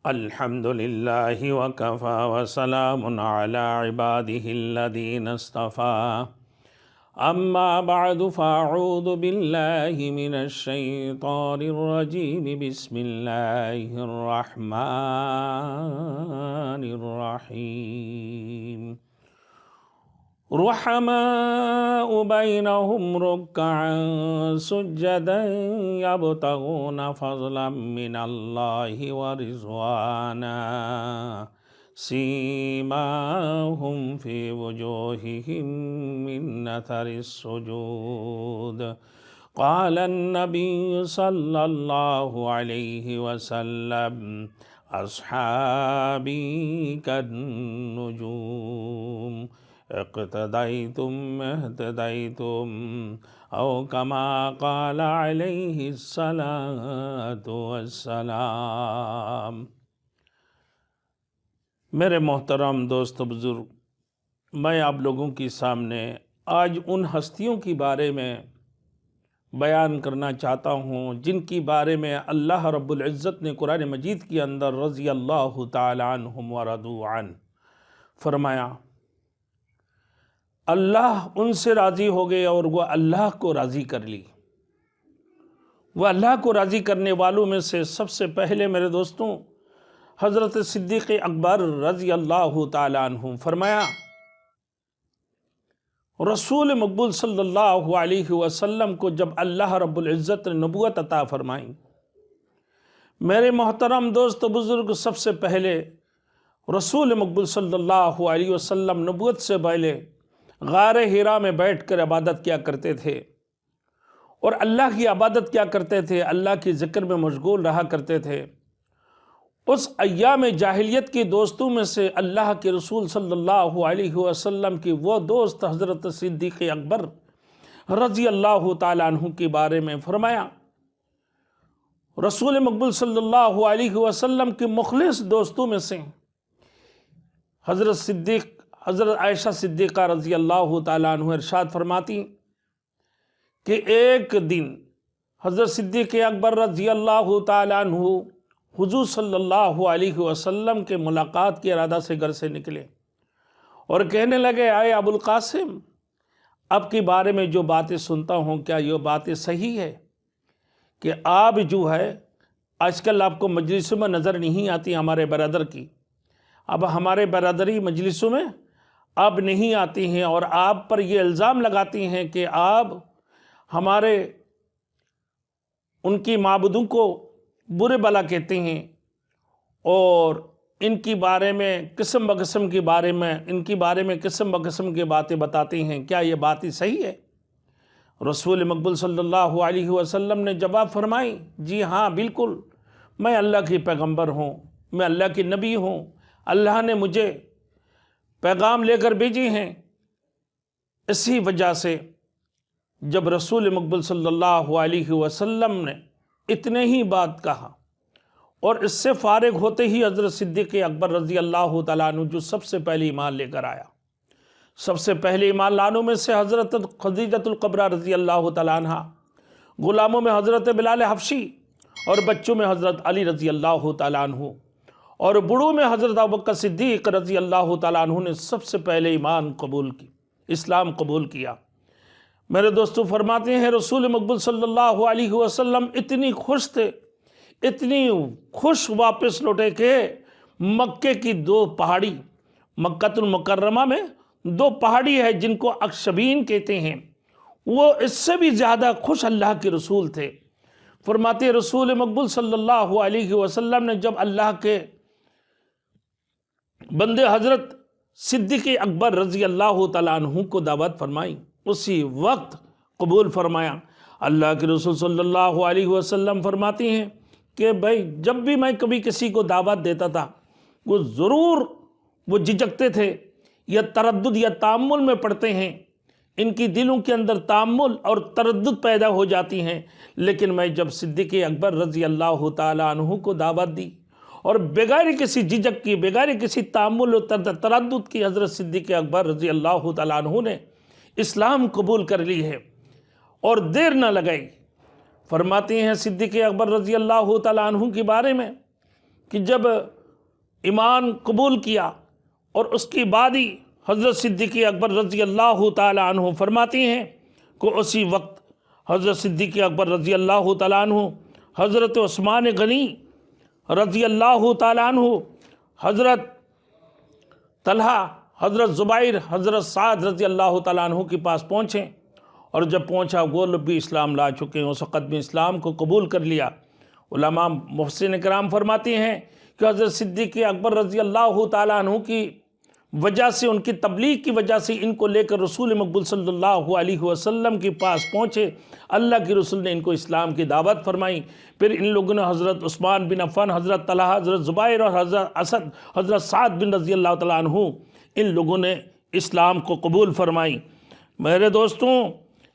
الحمد للہ وکفی وسلام علی عباده الذین اصطفی اما بعد فاعوذ باللہ من الشیطان الرجیم بسم اللہ الرحمن الرحیم رحماء بینہم رکعا سجدا یبتغون فضلا من اللہ ورضوانا سیماہم فی وجوہہم من اثر السجود قال النبی صلی اللہ علیہ وسلم اصحابی کالنجوم اقتدیتم اہتدیتم او کما قال علیہ الصلاة والسلام۔ میرے محترم دوست بزرگ، میں آپ لوگوں کے سامنے آج ان ہستیوں کی بارے میں بیان کرنا چاہتا ہوں جن کی بارے میں اللہ رب العزت نے قرآن مجید کے اندر رضی اللہ تعالی عنہم ورضوا عنہ فرمایا، اللہ ان سے راضی ہو گئے اور وہ اللہ کو راضی کر لی۔ وہ اللہ کو راضی کرنے والوں میں سے سب سے پہلے میرے دوستوں حضرت صدیق اکبر رضی اللہ تعالیٰ عنہ فرمایا، رسول مقبول صلی اللہ علیہ وسلم کو جب اللہ رب العزت نے نبوت عطا فرمائی، میرے محترم دوست بزرگ، سب سے پہلے رسول مقبول صلی اللہ علیہ وسلم نبوت سے پہلے غار حرا میں بیٹھ کر عبادت کیا کرتے تھے اور اللہ کی عبادت کیا کرتے تھے، اللہ کی ذکر میں مشغول رہا کرتے تھے۔ اس ایام جاہلیت کے دوستوں میں سے اللہ کے رسول صلی اللہ علیہ وسلم کی وہ دوست حضرت صدیق اکبر رضی اللہ تعالیٰ عنہ کے بارے میں فرمایا، رسول مقبول صلی اللہ علیہ وسلم کے مخلص دوستوں میں سے حضرت عائشہ صدیقہ رضی اللہ تعالیٰ عنہ ارشاد فرماتی کہ ایک دن حضرت صدیق اکبر رضی اللہ تعالیٰ عنہ حضور صلی اللہ علیہ وسلم کے ملاقات کی ارادہ سے گھر سے نکلے اور کہنے لگے، اے ابو القاسم، اب کے بارے میں جو باتیں سنتا ہوں کیا یہ باتیں صحیح ہے کہ آپ جو ہے آج کل آپ کو مجلسوں میں نظر نہیں آتی ہمارے برادر کی، اب ہمارے برادری مجلسوں میں اب نہیں آتی ہیں اور آپ پر یہ الزام لگاتی ہیں کہ آپ ہمارے ان کی معبودوں کو برے بلا کہتے ہیں اور ان کی بارے میں قسم بقسم کے بارے میں قسم بقسم کی باتیں بتاتے ہیں، کیا یہ باتیں صحیح ہے؟ رسول مقبول صلی اللہ علیہ وسلم نے جواب فرمائی، جی ہاں بالکل، میں اللہ کی پیغمبر ہوں، میں اللہ کی نبی ہوں، اللہ نے مجھے پیغام لے کر بھیجے ہیں۔ اسی وجہ سے جب رسول مقبول صلی اللہ علیہ وسلم نے اتنے ہی بات کہا اور اس سے فارغ ہوتے ہی حضرت صدیق اکبر رضی اللہ تعالیٰ عنہ جو سب سے پہلے ایمان لے کر آیا، سب سے پہلے ایمان لانوں میں سے حضرت خدیجہ الکبریٰ رضی اللہ تعالیٰ عنہ، غلاموں میں حضرت بلال حبشی اور بچوں میں حضرت علی رضی اللہ تعالیٰ عنہ اور بڑوں میں حضرت ابوبکر صدیق رضی اللہ تعالیٰ عنہ نے سب سے پہلے اسلام قبول کیا۔ میرے دوستو فرماتے ہیں رسول مقبول صلی اللہ علیہ وسلم اتنی خوش تھے، اتنی خوش واپس لوٹے کہ مکے کی دو پہاڑی، مکہ المکرمہ میں دو پہاڑی ہے جن کو اکشبین کہتے ہیں، وہ اس سے بھی زیادہ خوش اللہ کے رسول تھے۔ فرماتے ہیں رسول مقبول صلی اللہ علیہ وسلم نے جب اللہ کے بندے حضرت صدیق اکبر رضی اللہ تعالیٰ عنہ کو دعوت فرمائی، اسی وقت قبول فرمایا۔ اللہ کے رسول صلی اللہ علیہ وسلم فرماتی ہیں کہ بھائی جب بھی میں کبھی کسی کو دعوت دیتا تھا وہ ضرور وہ جھجکتے تھے یا تردد یا تامل میں پڑتے ہیں، ان کی دلوں کے اندر تامل اور تردد پیدا ہو جاتی ہیں، لیکن میں جب صدیق اکبر رضی اللہ تعالیٰ عنہ کو دعوت دی اور بغیر کسی جھجک کی، بغیر کسی تامل و تردد کی حضرت صدیق اکبر رضی اللہ تعالیٰ عنہ نے اسلام قبول کر لی ہے اور دیر نہ لگائی۔ فرماتے ہیں صدیق اکبر رضی اللہ تعالیٰ عنہ کے بارے میں کہ جب ایمان قبول کیا، اور اس کی بعد ہی حضرت صدیق اکبر رضی اللہ تعالی عنہ فرماتے ہیں کہ اسی وقت حضرت صدیق اکبر رضی اللہ تعالیٰ عنہ، حضرت عثمان غنی رضی اللہ تعالیٰ عنہ، حضرت طلحہ، حضرت زبیر، حضرت سعد رضی اللہ تعالیٰ عنہ کے پاس پہنچے، اور جب پہنچا وہ لوگ بھی اسلام لا چکے ہیں، اس وقت بھی اسلام کو قبول کر لیا۔ علماء محسن کرام فرماتے ہیں کہ حضرت صدیق اکبر رضی اللہ تعالیٰ عنہ کی وجہ سے، ان کی تبلیغ کی وجہ سے ان کو لے کر رسول مقبول صلی اللہ علیہ وسلم کے پاس پہنچے، اللہ کے رسول نے ان کو اسلام کی دعوت فرمائی۔ پھر ان لوگوں نے حضرت عثمان بن عفان، حضرت طلحہ، حضرت زبیر اور حضرت اسد، حضرت سعد بن رضی اللہ تعالیٰ عنہ، ان لوگوں نے اسلام کو قبول فرمائی۔ میرے دوستوں،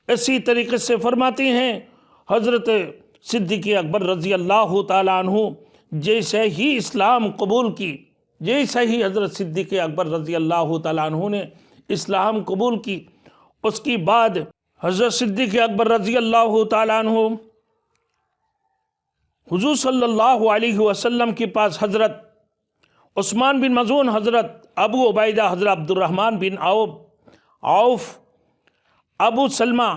اسی طریقے سے فرماتے ہیں حضرت صدیق اکبر رضی اللہ تعالیٰ عنہ جیسے ہی اسلام قبول کی، جیسے ہی حضرت صدیق اکبر رضی اللہ تعالیٰ عنہ نے اسلام قبول کی، اس کی بعد حضرت صدیق اکبر رضی اللہ تعالیٰ عنہ حضور صلی اللہ علیہ وسلم کے پاس حضرت عثمان بن مظعون، حضرت ابو عبیدہ، حضرت عبد الرحمن بن عوف، ابو سلمہ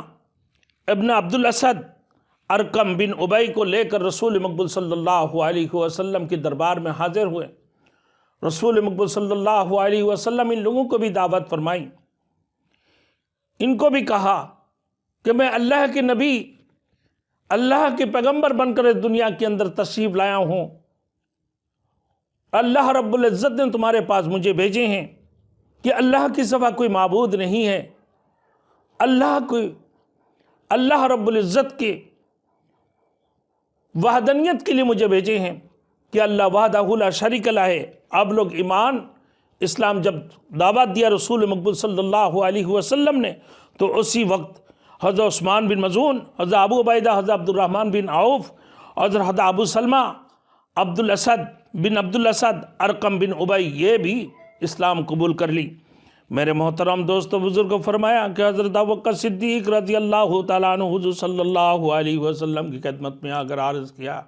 ابن عبد الاسد، ارقم بن ابی کو لے کر رسول مقبول صلی اللہ علیہ وسلم کے دربار میں حاضر ہوئے۔ رسول مقبول صلی اللہ علیہ وسلم ان لوگوں کو بھی دعوت فرمائی، ان کو بھی کہا کہ میں اللہ کے نبی، اللہ کے پیغمبر بن کر اس دنیا کے اندر تشریف لایا ہوں، اللہ رب العزت نے تمہارے پاس مجھے بھیجے ہیں کہ اللہ کے سوا کوئی معبود نہیں ہے، اللہ رب العزت کے وحدانیت کے لیے مجھے بھیجے ہیں کہ اللہ وحدہ لا شریک لہ ہے۔ آپ لوگ ایمان اسلام جب دعوت دیا رسول مقبول صلی اللہ علیہ وسلم نے، تو اسی وقت حضرت عثمان بن مظعون، حضرت ابو عبیدہ، حضرت عبد الرحمن بن عوف، حضرت ابو سلمہ عبد الاسد، ارقم بن ابی، یہ بھی اسلام قبول کر لی۔ میرے محترم دوستو بزرگ کو فرمایا کہ حضرت ابوبکر صدیق رضی اللہ تعالیٰ عنہ حضور صلی اللہ علیہ وسلم کی خدمت میں آ کر عرض کیا،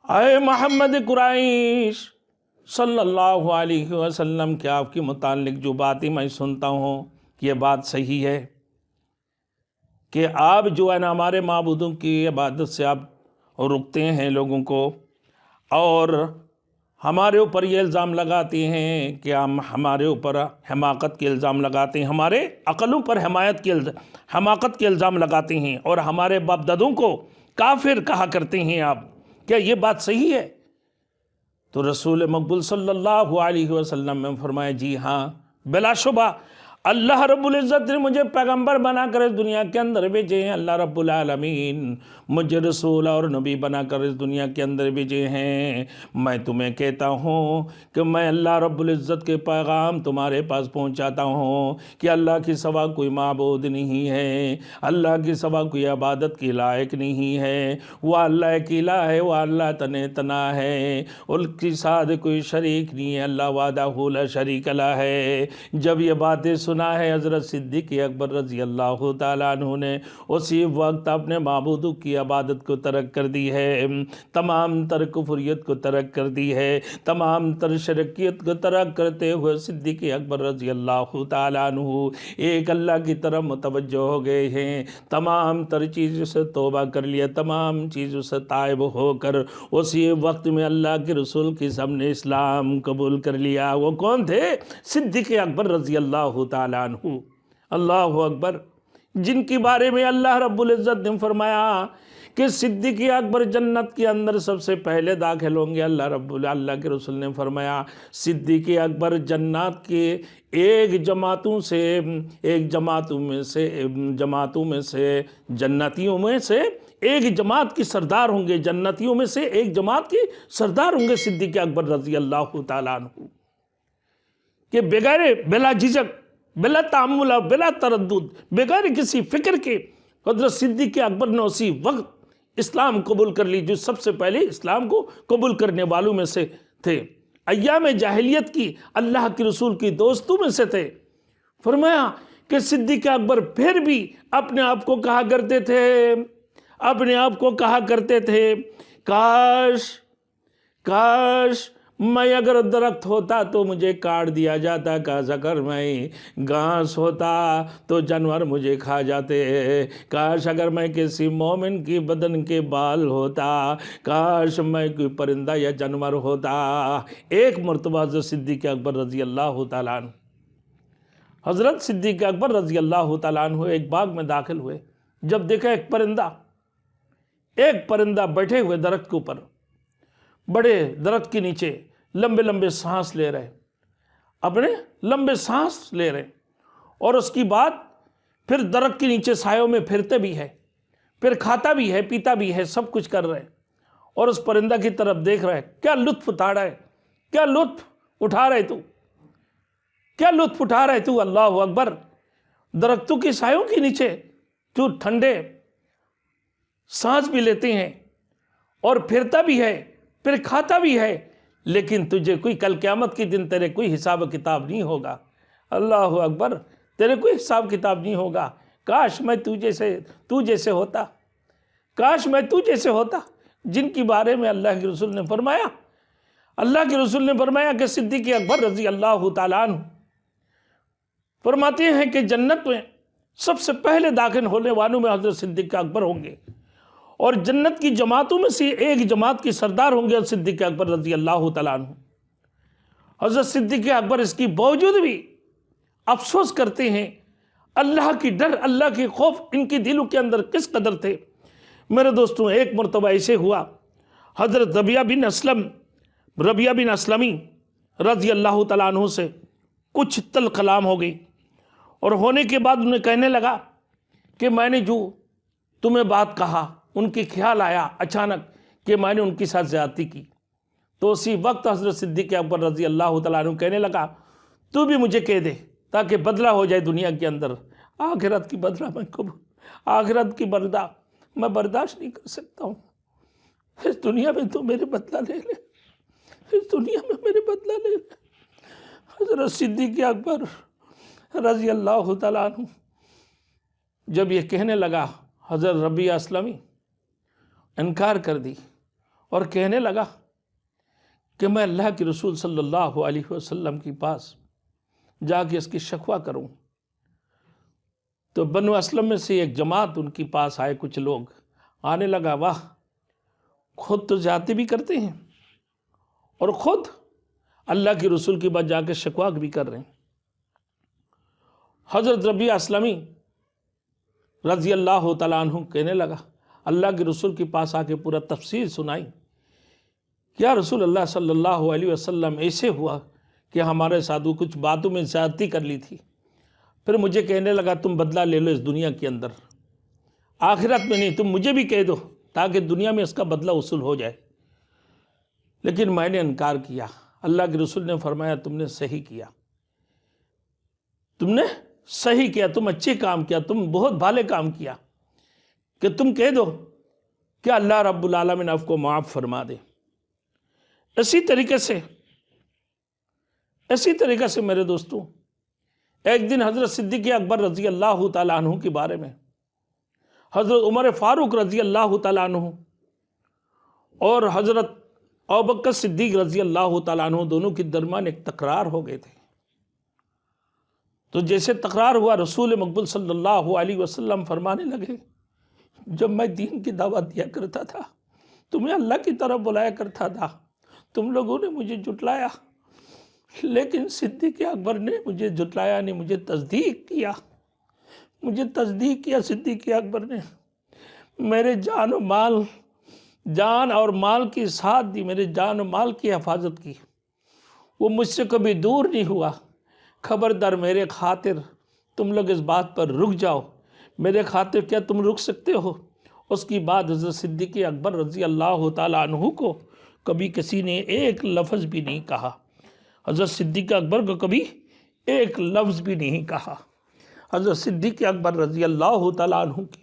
اے محمد قریش صلی اللہ علیہ وسلم، کہ آپ کے متعلق جو باتیں میں سنتا ہوں کہ یہ بات صحیح ہے کہ آپ جو ہے نا ہمارے معبودوں کی عبادت سے آپ رکتے ہیں لوگوں کو، اور ہمارے اوپر یہ الزام لگاتے ہیں کہ ہمارے اوپر حماقت کے الزام لگاتے ہیں، ہمارے عقلوں پر حماقت کے الزام لگاتے ہیں، اور ہمارے باپ دادوں کو کافر کہا کرتے ہیں آپ، کیا یہ بات صحیح ہے؟ تو رسول مقبول صلی اللہ علیہ وسلم نے فرمایا، جی ہاں، بلا شبہ اللہ رب العزت نے مجھے پیغمبر بنا کر اس دنیا کے اندر بھیجے ہیں، اللہ رب العالمین مجھے رسول اور نبی بنا کر اس دنیا کے اندر بھیجے ہیں۔ میں تمہیں کہتا ہوں کہ میں اللہ رب العزت کے پیغام تمہارے پاس پہنچاتا ہوں کہ اللہ کے سوا کوئی معبود نہیں ہے، اللہ کے سوا کوئی عبادت کی لائق نہیں ہے، وہ اللہ کی الہ ہے، وہ اللہ تنہا ہے، ان کے ساتھ کوئی شریک نہیں ہے، اللہ وحدہ لا شریک لہ ہے۔ جب یہ باتیں سنا ہے حضرت صدیق اکبر رضی اللہ تعالیٰ عنہ نے اسی وقت اپنے معبودوں کی عبادت کو ترک کر دی ہے، تمام تر کفریت کو ترک کر دی ہے، تمام تر شرکیت کو ترک کرتے ہوئے صدیق اکبر رضی اللہ تعالیٰ عنہ ایک اللہ کی طرف متوجہ ہو گئے ہیں، تمام تر چیزوں سے توبہ کر لیا، تمام چیزوں سے تائب ہو کر اسی وقت میں اللہ کے رسول کے سامنے اسلام قبول کر لیا۔ وہ کون تھے؟ صدیق اکبر رضی اللہ تعالیٰ عنہ۔ اللہ اکبر، جن کے بارے میں اللہ رب العزت نے فرمایا کہ صدیق اکبر جنت کے اندر سب سے پہلے داخل ہوں گے، اللہ کے رسول نے فرمایا صدیق اکبر جنات کے ایک جماعتوں میں سے جنتیوں میں سے ایک جماعت کی سردار ہوں گے، جنتیوں میں سے ایک جماعت کی سردار ہوں گے صدیق اکبر رضی اللہ تعالیٰ عنہ، کہ بلا جھجک، بلا تعمل اور بلا تردد، بغیر کسی فکر کے حضرت صدیق اکبر نے اسی وقت اسلام قبول کر لی، جو سب سے پہلے اسلام کو قبول کرنے والوں میں سے تھے، ایام جاہلیت کی اللہ کے رسول کی دوستوں میں سے تھے۔ فرمایا کہ صدیق اکبر پھر بھی اپنے آپ کو کہا کرتے تھے کاش میں اگر درخت ہوتا تو مجھے کاٹ دیا جاتا، کاش اگر میں گھاس ہوتا تو جانور مجھے کھا جاتے، کاش اگر میں کسی مومن کی بدن کے بال ہوتا، کاش میں کوئی پرندہ یا جانور ہوتا۔ ایک مرتبہ حضرت صدیق اکبر رضی اللہ تعالیٰ عنہ، حضرت صدیق اکبر رضی اللہ تعالیٰ عنہ ایک باغ میں داخل ہوئے، جب دیکھا ایک پرندہ بیٹھے ہوئے درخت کے اوپر، بڑے درخت کے نیچے لمبے لمبے سانس لے رہے، اپنے لمبے سانس لے رہے، اور اس کی بعد پھر درخت کے نیچے سایوں میں پھرتے بھی ہے، پھر کھاتا بھی ہے، پیتا بھی ہے، سب کچھ کر رہے، اور اس پرندہ کی طرف دیکھ رہے، کیا لطف اٹھا رہا ہے، کیا لطف اٹھا رہے تو، کیا لطف اٹھا رہے تو، اللہ اکبر، درختوں کی سایوں کے نیچے تو ٹھنڈے سانس بھی لیتے ہیں اور پھرتا بھی ہے، پھر کھاتا بھی ہے، لیکن تجھے کوئی کل قیامت کے دن تیرے کوئی حساب و کتاب نہیں ہوگا، اللہ اکبر، تیرے کوئی حساب کتاب نہیں ہوگا۔ کاش میں تو جیسے ہوتا، کاش میں تو جیسے ہوتا، جن کی بارے میں اللہ کے رسول نے فرمایا کہ صدیق اکبر رضی اللہ تعالیٰ عنہ فرماتے ہیں کہ جنت میں سب سے پہلے داخل ہونے والوں میں حضرت صدیق اکبر ہوں گے، اور جنت کی جماعتوں میں سے ایک جماعت کی سردار ہوں گے حضرت صدیق اکبر رضی اللہ تعالیٰ عنہ۔ حضرت صدیق اکبر اس کی باوجود بھی افسوس کرتے ہیں، اللہ کی ڈر، اللہ کی خوف ان کے دلوں کے اندر کس قدر تھے۔ میرے دوستوں، ایک مرتبہ ایسے ہوا، حضرت ربیعہ بن اسلمی رضی اللہ تعالیٰ عنہ سے کچھ تل کلام ہو گئی، اور ہونے کے بعد انہیں کہنے لگا کہ میں نے جو تمہیں بات کہا، ان کے خیال آیا اچانک کہ میں نے ان کے ساتھ زیادتی کی، تو اسی وقت حضرت صدیق اکبر رضی اللہ تعالیٰ عنہ کہنے لگا تو بھی مجھے کہہ دے تاکہ بدلہ ہو جائے دنیا کے اندر، آخرت کی بدلہ آخرت کی بدلہ میں برداشت نہیں کر سکتا ہوں، اس دنیا میں تو میرے بدلہ لے لے، اس دنیا میں میرے بدلہ لے لے۔ حضرت صدیق اکبر رضی اللہ تعالیٰ عنہ جب یہ کہنے لگا، حضرت ربیعہ اسلمی انکار کر دی اور کہنے لگا کہ میں اللہ کے رسول صلی اللہ علیہ وسلم کے پاس جا کے اس کی شکوہ کروں۔ تو بنو اسلم میں سے ایک جماعت ان کے پاس آئے، کچھ لوگ آنے لگا، واہ، خود تو زیادتی بھی کرتے ہیں اور خود اللہ کے رسول کے بعد جا کے شکوہ بھی کر رہے ہیں۔ حضرت ربیعہ اسلمی رضی اللہ تعالیٰ عنہ کہنے لگا، اللہ کے رسول کے پاس آ کے پورا تفصیل سنائی، کیا رسول اللہ صلی اللہ علیہ وسلم ایسے ہوا کہ ہمارے ساتھ کچھ باتوں میں زیادتی کر لی تھی، پھر مجھے کہنے لگا تم بدلہ لے لو اس دنیا کے اندر، آخرت میں نہیں، تم مجھے بھی کہہ دو تاکہ دنیا میں اس کا بدلہ وصول ہو جائے، لیکن میں نے انکار کیا۔ اللہ کے رسول نے فرمایا تم نے صحیح کیا، تم نے صحیح کیا، تم اچھے کام کیا، تم بہت بھالے کام کیا کہ تم کہہ دو کہ اللہ رب العالمین آپ کو معاف فرما دے۔ اسی طریقے سے میرے دوستوں، ایک دن حضرت صدیق اکبر رضی اللہ تعالیٰ عنہ کے بارے میں حضرت عمر فاروق رضی اللہ تعالیٰ عنہ اور حضرت ابوبکر صدیق رضی اللہ تعالیٰ عنہ دونوں کے درمیان ایک تکرار ہو گئے تھے۔ تو جیسے تکرار ہوا، رسول مقبول صلی اللہ علیہ وسلم فرمانے لگے، جب میں دین کی دعوت دیا کرتا تھا، تمہیں اللہ کی طرف بلایا کرتا تھا، تم لوگوں نے مجھے جھٹلایا، لیکن صدیق اکبر نے مجھے جھٹلایا نہیں، مجھے تصدیق کیا صدیق اکبر نے، میرے جان اور مال کی ساتھ دی، میرے جان و مال کی حفاظت کی، وہ مجھ سے کبھی دور نہیں ہوا۔ خبردار میرے خاطر تم لوگ اس بات پر رک جاؤ، میرے خاطر کیا تم رک سکتے ہو؟ اس کی بعد حضرت صدیق اکبر رضی اللہ تعالیٰ عنہ کو کبھی کسی نے ایک لفظ بھی نہیں کہا، حضرت صدیق اکبر کو کبھی ایک لفظ بھی نہیں کہا۔ حضرت صدیق اکبر رضی اللہ تعالیٰ عنہ کی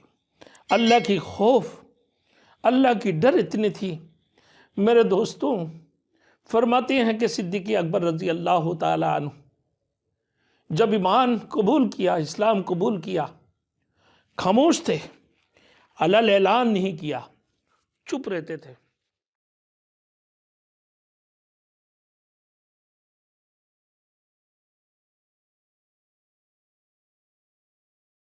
اللہ کی خوف، اللہ کی ڈر اتنی تھی۔ میرے دوستوں، فرماتے ہیں کہ صدیق اکبر رضی اللہ تعالیٰ عنہ جب ایمان قبول کیا، اسلام قبول کیا، خاموش تھے، علل اعلان نہیں کیا، چپ رہتے تھے۔